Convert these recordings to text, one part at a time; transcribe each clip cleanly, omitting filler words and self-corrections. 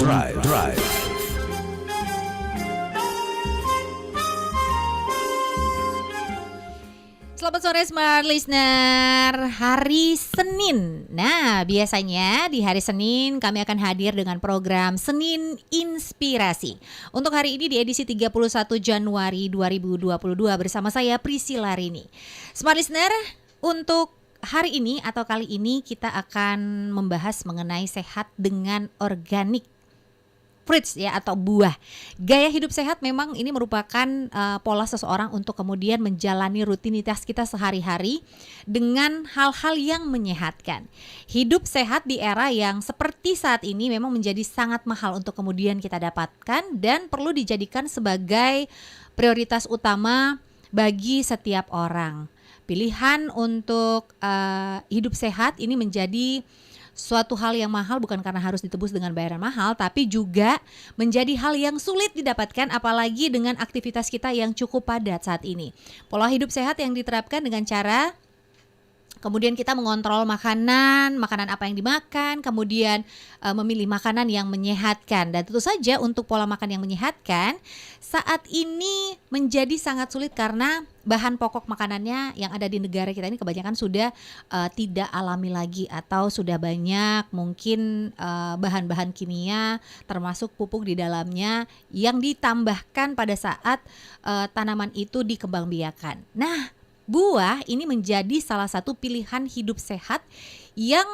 Drive. Selamat sore Smart Listener, hari Senin. Nah, biasanya di hari Senin kami akan hadir dengan program Senin Inspirasi. Untuk hari ini di edisi 31 Januari 2022 bersama saya Priscilla Rini. Smart Listener, untuk hari ini atau kali ini kita akan membahas mengenai sehat dengan organik fruits ya atau buah. Gaya hidup sehat memang ini merupakan pola seseorang untuk kemudian menjalani rutinitas kita sehari-hari dengan hal-hal yang menyehatkan. Hidup sehat di era yang seperti saat ini memang menjadi sangat mahal untuk kemudian kita dapatkan dan perlu dijadikan sebagai prioritas utama bagi setiap orang. Pilihan untuk hidup sehat ini menjadi suatu hal yang mahal bukan karena harus ditebus dengan bayaran mahal, tapi juga menjadi hal yang sulit didapatkan apalagi dengan aktivitas kita yang cukup padat saat ini. Pola hidup sehat yang diterapkan dengan cara kemudian kita mengontrol makanan apa yang dimakan, kemudian memilih makanan yang menyehatkan. Dan tentu saja untuk pola makan yang menyehatkan saat ini menjadi sangat sulit karena bahan pokok makanannya yang ada di negara kita ini kebanyakan sudah tidak alami lagi atau sudah banyak mungkin bahan-bahan kimia termasuk pupuk di dalamnya yang ditambahkan pada saat tanaman itu dikembangbiakan. Nah, buah ini menjadi salah satu pilihan hidup sehat yang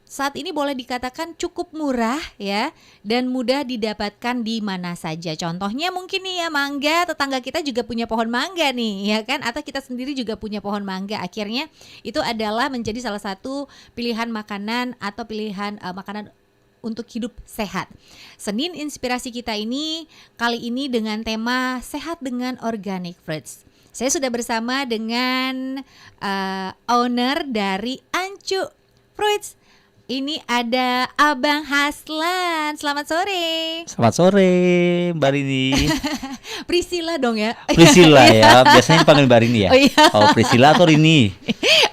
saat ini boleh dikatakan cukup murah ya dan mudah didapatkan di mana saja. Contohnya mungkin nih ya mangga, tetangga kita juga punya pohon mangga nih ya kan, atau kita sendiri juga punya pohon mangga. Akhirnya itu adalah menjadi salah satu pilihan makanan atau pilihan makanan untuk hidup sehat. Senin Inspirasi kita ini kali ini dengan tema sehat dengan organic fruits. Saya sudah bersama dengan owner dari Ancu Fruits. Ini ada Abang Haslan. Selamat sore. Selamat sore Mbak Rini. Priscilla dong ya. Priscilla ya, biasanya panggil Mbak Rini ya. Oh iya. Oh, Priscilla atau Rini?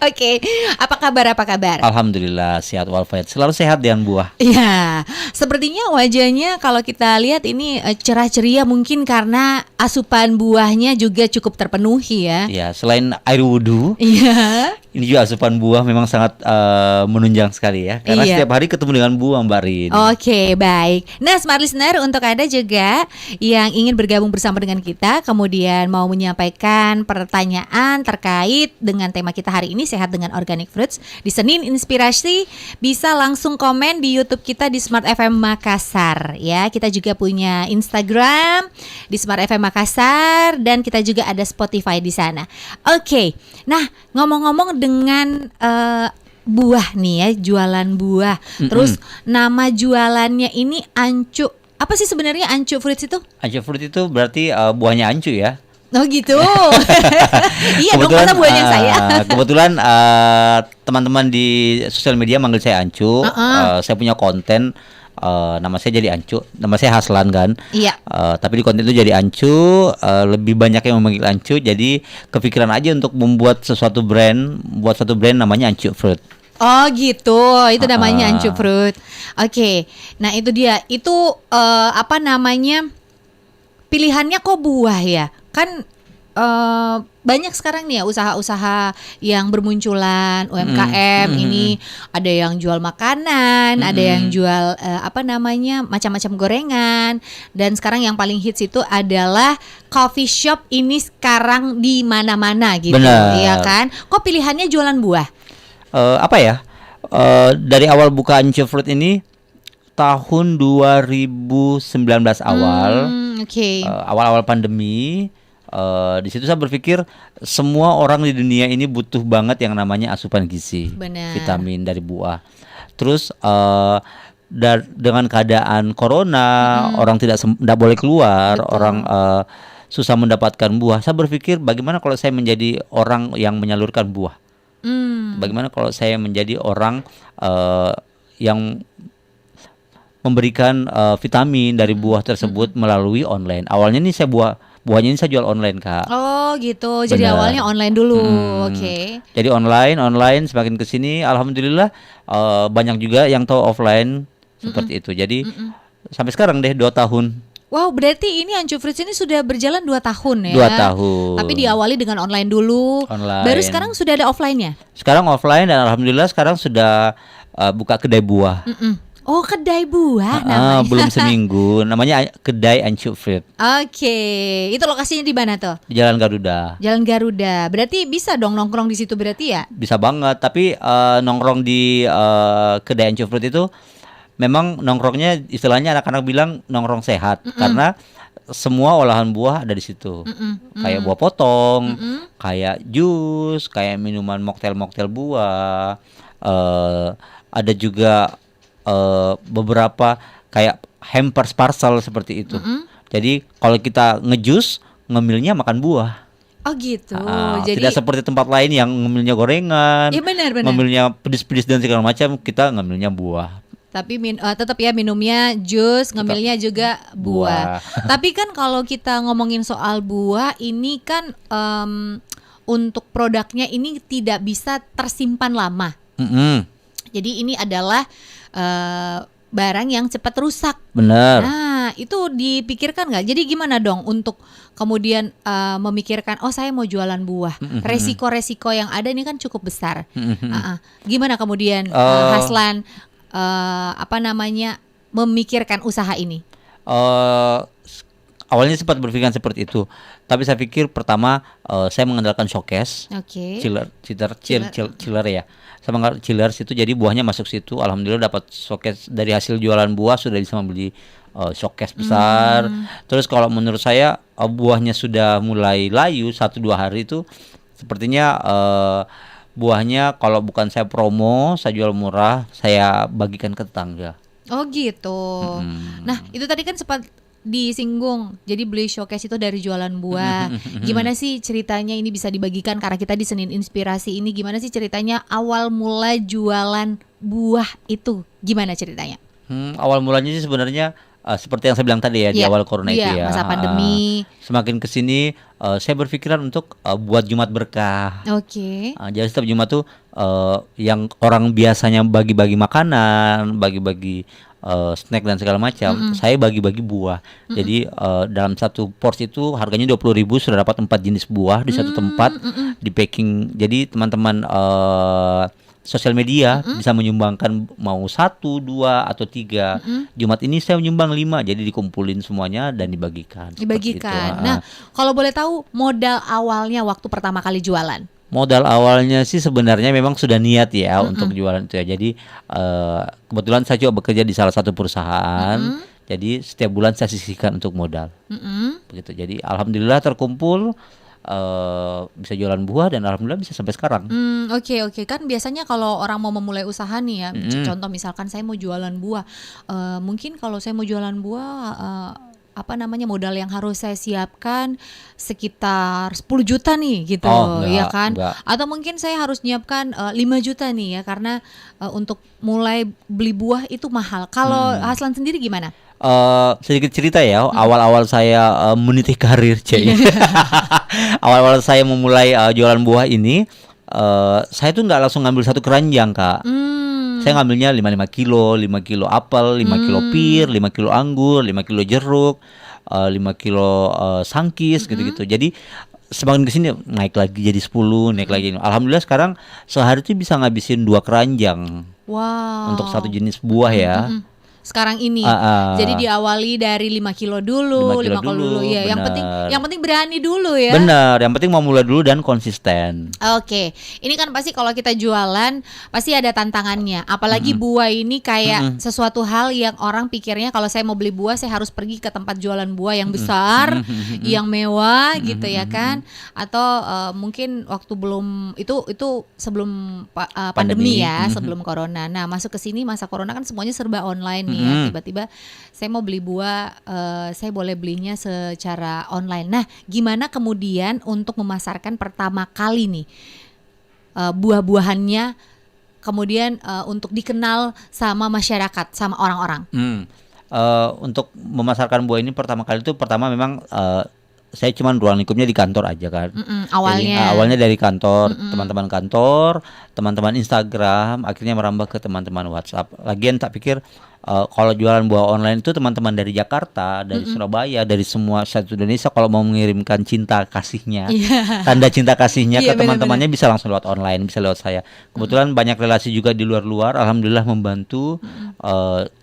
Oke, apa kabar? Alhamdulillah sehat walafiat. Selalu sehat dengan buah. Ya, sepertinya wajahnya kalau kita lihat ini cerah ceria mungkin karena asupan buahnya juga cukup terpenuhi ya. Ya, selain air wudhu, Iya. ini juga asupan buah memang sangat menunjang sekali ya. Karena Iya. setiap hari ketemu dengan buah Mbak Rini. Oke, baik. Nah, Smart Listener, untuk Anda juga yang ingin bergabung bersama dengan kita, kemudian mau menyampaikan pertanyaan terkait dengan tema kita hari ini, sehat dengan organic fruits, di Senin Inspirasi, bisa langsung komen di YouTube kita di Smart FM Makassar. Ya, kita juga punya Instagram di Smart FM Makassar dan kita juga ada Spotify di sana. Oke, nah ngomong-ngomong dengan buah nih ya, jualan buah. Terus nama jualannya ini Ancu. Apa sih sebenarnya Ancu Fruits itu? Ancu Fruit itu berarti buahnya ancu ya. Oh gitu. Iya dong, karena buahnya saya. Kebetulan teman-teman di sosial media manggil saya Ancu. Saya punya konten. Nama saya jadi Ancu, nama saya Haslan kan. Iya. Tapi di konten itu jadi Ancu, lebih banyak yang memanggil Ancu. Jadi kepikiran aja untuk membuat suatu brand namanya Ancu Fruit. Oh gitu, itu namanya Ancu Fruit. Oke, nah itu dia. Itu apa namanya? Pilihannya kok buah ya? Kan banyak sekarang nih ya usaha-usaha yang bermunculan UMKM ini, ada yang jual makanan, ada yang jual macam-macam gorengan, dan sekarang yang paling hits itu adalah coffee shop ini sekarang di mana-mana gitu. Benar. Iya kan? Kok pilihannya jualan buah? Dari awal buka Ancu Fruit ini tahun 2019 awal. Oke. Awal-awal pandemi. Di situ saya berpikir semua orang di dunia ini butuh banget yang namanya asupan gizi, Benar. vitamin dari buah. Terus dengan keadaan corona, orang tidak boleh keluar, Betul. orang susah mendapatkan buah. Saya berpikir bagaimana kalau saya menjadi orang yang menyalurkan buah? Bagaimana kalau saya menjadi orang yang memberikan vitamin dari buah tersebut melalui online. Awalnya nih buahnya ini saya jual online, Kak. Oh gitu. Jadi Bener. awalnya online dulu. Oke. Jadi online semakin kesini alhamdulillah banyak juga yang tahu offline seperti itu. Jadi sampai sekarang deh 2 tahun. Wow, berarti ini Ancu Fruits ini sudah berjalan 2 tahun ya? 2 tahun. Tapi diawali dengan online dulu. Online. Baru sekarang sudah ada offline-nya? Sekarang offline dan alhamdulillah sekarang sudah buka kedai buah. Oh, kedai buah namanya. Belum seminggu. Namanya kedai Ancu Fruits. Oke, itu lokasinya di mana tuh? Di Jalan Garuda. Jalan Garuda. Berarti bisa dong nongkrong di situ berarti ya? Bisa banget. Tapi nongkrong di kedai Ancu Fruits itu memang nongkrongnya istilahnya anak-anak bilang nongkrong sehat karena semua olahan buah ada di situ. Kayak buah potong, kayak jus, kayak minuman mocktail buah. Ada juga beberapa kayak hampers parcel seperti itu. Jadi kalau kita ngejus, ngemilnya makan buah. Oh gitu. Jadi tidak seperti tempat lain yang ngemilnya gorengan, ya benar. ngemilnya pedis-pedis dan segala macam, kita ngemilnya buah. Tapi tetap ya minumnya jus, ngemilnya juga buah. Tapi kan kalau kita ngomongin soal buah, ini kan untuk produknya ini tidak bisa tersimpan lama. Jadi ini adalah barang yang cepat rusak. Benar. Nah, itu dipikirkan nggak? Jadi gimana dong untuk kemudian memikirkan, oh saya mau jualan buah, resiko-resiko yang ada ini kan cukup besar. Gimana kemudian Haslan memikirkan usaha ini? Awalnya sempat berpikiran seperti itu, tapi saya pikir pertama saya mengandalkan showcase, chiller ya. Saya mengandalkan chiller situ, jadi buahnya masuk situ. Alhamdulillah dapat showcase dari hasil jualan buah, sudah bisa membeli showcase besar. Terus kalau menurut saya buahnya sudah mulai layu 1-2 hari itu, sepertinya buahnya kalau bukan saya promo, saya jual murah, saya bagikan ke tetangga. Oh gitu. Nah itu tadi kan sempat disinggung, jadi beli showcase itu dari jualan buah. Gimana sih ceritanya ini bisa dibagikan, karena kita di Senin Inspirasi ini, gimana sih ceritanya awal mula jualan buah itu? Gimana ceritanya? Awal mulanya sih sebenarnya seperti yang saya bilang tadi ya, di awal corona itu ya, masa pandemi. Semakin kesini saya berpikiran untuk buat Jumat berkah. Oke. Jadi setiap Jumat tuh yang orang biasanya bagi-bagi makanan, bagi-bagi snack dan segala macam, saya bagi-bagi buah. Jadi dalam satu porsi itu harganya 20.000 sudah dapat 4 jenis buah di satu tempat, di packing. Jadi teman-teman sosial media bisa menyumbangkan mau 1, 2 atau 3. Jumat ini saya menyumbang 5, jadi dikumpulin semuanya dan dibagikan. Nah, kalau boleh tahu modal awalnya waktu pertama kali jualan? Modal awalnya sih sebenarnya memang sudah niat ya untuk jualan itu ya. Jadi kebetulan saya juga bekerja di salah satu perusahaan. Jadi setiap bulan saya sisihkan untuk modal. Begitu. Jadi alhamdulillah terkumpul. Bisa jualan buah dan alhamdulillah bisa sampai sekarang. Oke. Kan biasanya kalau orang mau memulai usaha nih ya, contoh misalkan saya mau jualan buah, mungkin kalau saya mau jualan buah, modal yang harus saya siapkan sekitar 10 juta nih gitu, ya kan? Enggak. Atau mungkin saya harus nyiapkan 5 juta nih ya, karena untuk mulai beli buah itu mahal. Kalau Haslan sendiri gimana? Sedikit cerita ya, awal-awal saya meniti karir, awal-awal saya memulai jualan buah ini, saya tuh nggak langsung ngambil satu keranjang, Kak. Saya ngambilnya 5 kilo, 5 kilo apel, 5 kilo pir, 5 kilo anggur, 5 kilo jeruk, 5 kilo sangkis, gitu-gitu. Jadi semakin kesini naik lagi jadi 10, naik lagi. Alhamdulillah sekarang sehari tuh bisa ngabisin 2 keranjang. Wow. Untuk satu jenis buah ya. Sekarang ini, jadi diawali dari 5 kilo dulu, 5 kilo dulu ya. Yang penting berani dulu ya. Benar, yang penting mau mulai dulu dan konsisten. Oke, ini kan pasti kalau kita jualan pasti ada tantangannya. Apalagi buah ini kayak sesuatu hal yang orang pikirnya kalau saya mau beli buah saya harus pergi ke tempat jualan buah yang besar, yang mewah gitu ya kan? Atau mungkin waktu belum itu sebelum pandemi ya, sebelum corona. Nah masuk ke sini masa corona kan semuanya serba online. Ya, tiba-tiba saya mau beli buah, saya boleh belinya secara online. Nah, gimana kemudian untuk memasarkan pertama kali nih buah-buahannya, kemudian untuk dikenal sama masyarakat, sama orang-orang? Untuk memasarkan buah ini pertama kali itu memang saya cuman ruang lingkupnya di kantor aja kan. Jadi, Awalnya. awalnya dari kantor, teman-teman kantor, teman-teman Instagram, akhirnya merambah ke teman-teman WhatsApp. Lagian tak pikir kalau jualan buah online itu teman-teman dari Jakarta, dari Surabaya, dari semua satu Indonesia kalau mau mengirimkan cinta kasihnya, Iya. tanda cinta kasihnya Iya, ke teman-temannya bisa langsung lewat online, bisa lewat saya. Kebetulan banyak relasi juga di luar-luar, alhamdulillah membantu.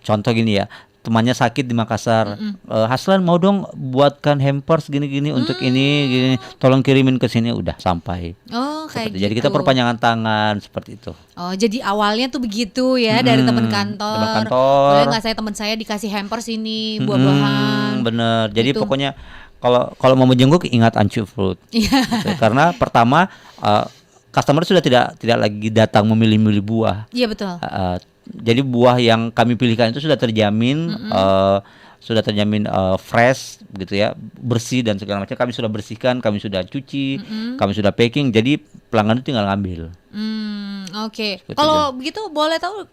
Contoh gini ya, temannya sakit di Makassar, Haslan mau dong buatkan hampers gini-gini untuk ini, gini, tolong kirimin ke sini, udah sampai. Oh, kayak Seperti. gitu. Jadi kita perpanjangan tangan seperti itu. Oh, jadi awalnya tuh begitu ya dari teman kantor. Teman kantor. Boleh nggak saya teman saya dikasih hampers ini buah-buahan. Bener. Jadi Gitu. pokoknya kalau mau menjenguk ingat Ancu Fruit. Iya. Gitu. Karena pertama customer sudah tidak lagi datang memilih-milih buah. Iya betul. Jadi buah yang kami pilihkan itu sudah terjamin fresh gitu ya, bersih dan segala macam. Kami sudah bersihkan, kami sudah cuci, kami sudah packing. Jadi pelanggan itu tinggal ngambil. Oke. Seperti Kalau begitu boleh tahu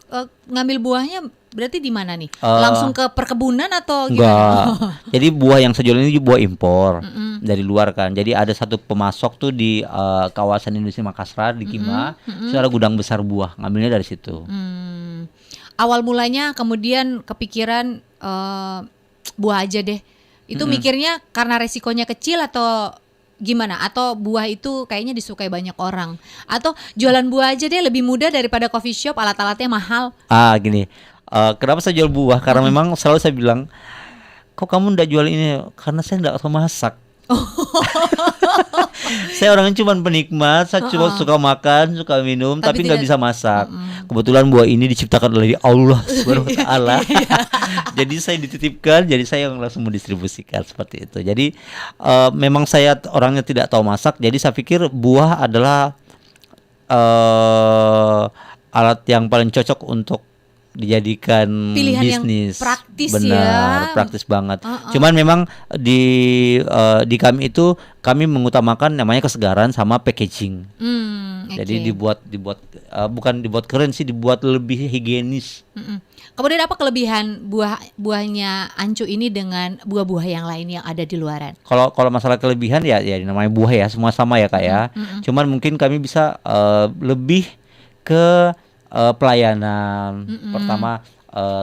ngambil buahnya berarti di mana nih? Langsung ke perkebunan atau gimana? Enggak. Jadi buah yang saya jual ini buah impor dari luar kan. Jadi ada satu pemasok tuh di kawasan industri Makassar di Kima, itu ada gudang besar buah, ngambilnya dari situ. Awal mulanya kemudian kepikiran buah aja deh. Itu mikirnya karena resikonya kecil atau gimana? Atau buah itu kayaknya disukai banyak orang? Atau jualan buah aja deh lebih mudah daripada coffee shop, alat-alatnya mahal? Gini. Kenapa saya jual buah? Karena memang selalu saya bilang, kok kamu ndak jual ini? Karena saya ndak tahu masak. Saya orangnya cuma penikmat, saya cuma suka makan, suka minum, tapi nggak bisa masak. Kebetulan buah ini diciptakan oleh Allah Subhanahu wa taala. Jadi saya dititipkan, jadi saya yang langsung mendistribusikan seperti itu. Jadi memang saya orangnya tidak tahu masak, jadi saya pikir buah adalah alat yang paling cocok untuk dijadikan Pilihan yang bisnis. praktis Benar, ya. praktis banget. Cuman memang di kami itu kami mengutamakan namanya kesegaran sama packaging. Jadi dibuat bukan dibuat keren sih, dibuat lebih higienis. Kemudian apa kelebihan buahnya Ancu ini dengan buah-buah yang lain yang ada di luaran? Kalau masalah kelebihan ya namanya buah ya, semua sama ya Kak ya. Cuman mungkin kami bisa lebih ke pelayanan. Pertama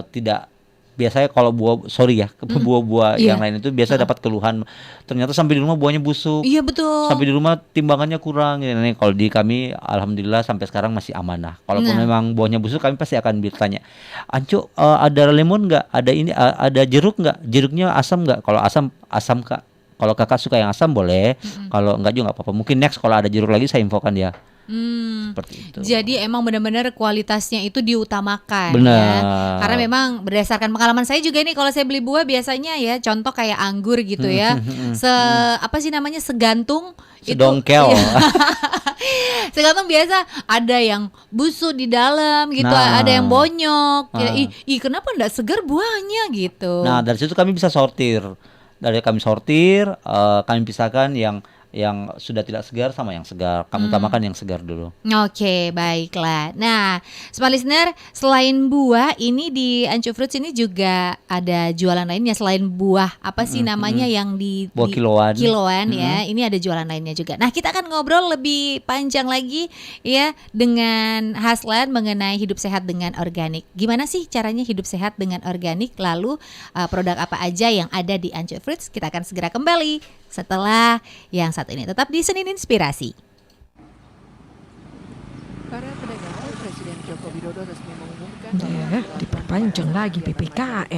tidak biasanya kalau buah-buah yang lain itu biasa dapat keluhan, ternyata sampai di rumah buahnya busuk. Iya betul. Sampai di rumah timbangannya kurang. Ini kalau di kami alhamdulillah sampai sekarang masih amanah. Kalaupun memang buahnya busuk kami pasti akan bertanya, Ancu ada lemon nggak? Ada ini ada jeruk nggak? Jeruknya asam nggak? Kalau asam Kak. Kalau Kakak suka yang asam boleh. Kalau enggak juga nggak apa-apa. Mungkin next kalau ada jeruk lagi saya infokan ya. Seperti itu. Jadi emang benar-benar kualitasnya itu diutamakan. Benar. Ya. Karena memang berdasarkan pengalaman saya juga nih, kalau saya beli buah biasanya ya contoh kayak anggur gitu ya. Apa sih namanya, segantung Sedongkel. Itu, iya. Segantung biasa ada yang busuk di dalam gitu, ada yang bonyok. Ya, kenapa enggak segar buahnya gitu. Nah, dari situ kami bisa sortir. Kami pisahkan yang sudah tidak segar sama yang segar. Kami utamakan yang segar dulu. Oke, baiklah. Nah, Smart Listener, selain buah, ini di Ancu Fruits ini juga ada jualan lainnya selain buah. Apa sih namanya yang buah kiloan. Kiloan ya. Ini ada jualan lainnya juga. Nah, kita akan ngobrol lebih panjang lagi ya dengan Haslan mengenai hidup sehat dengan organik. Gimana sih caranya hidup sehat dengan organik? Lalu produk apa aja yang ada di Ancu Fruits? Kita akan segera kembali setelah yang satu ini. Tetap di Senin Inspirasi. Para pedagang, Presiden Joko Widodo resmi mengumumkan diperpanjang lagi PPKM.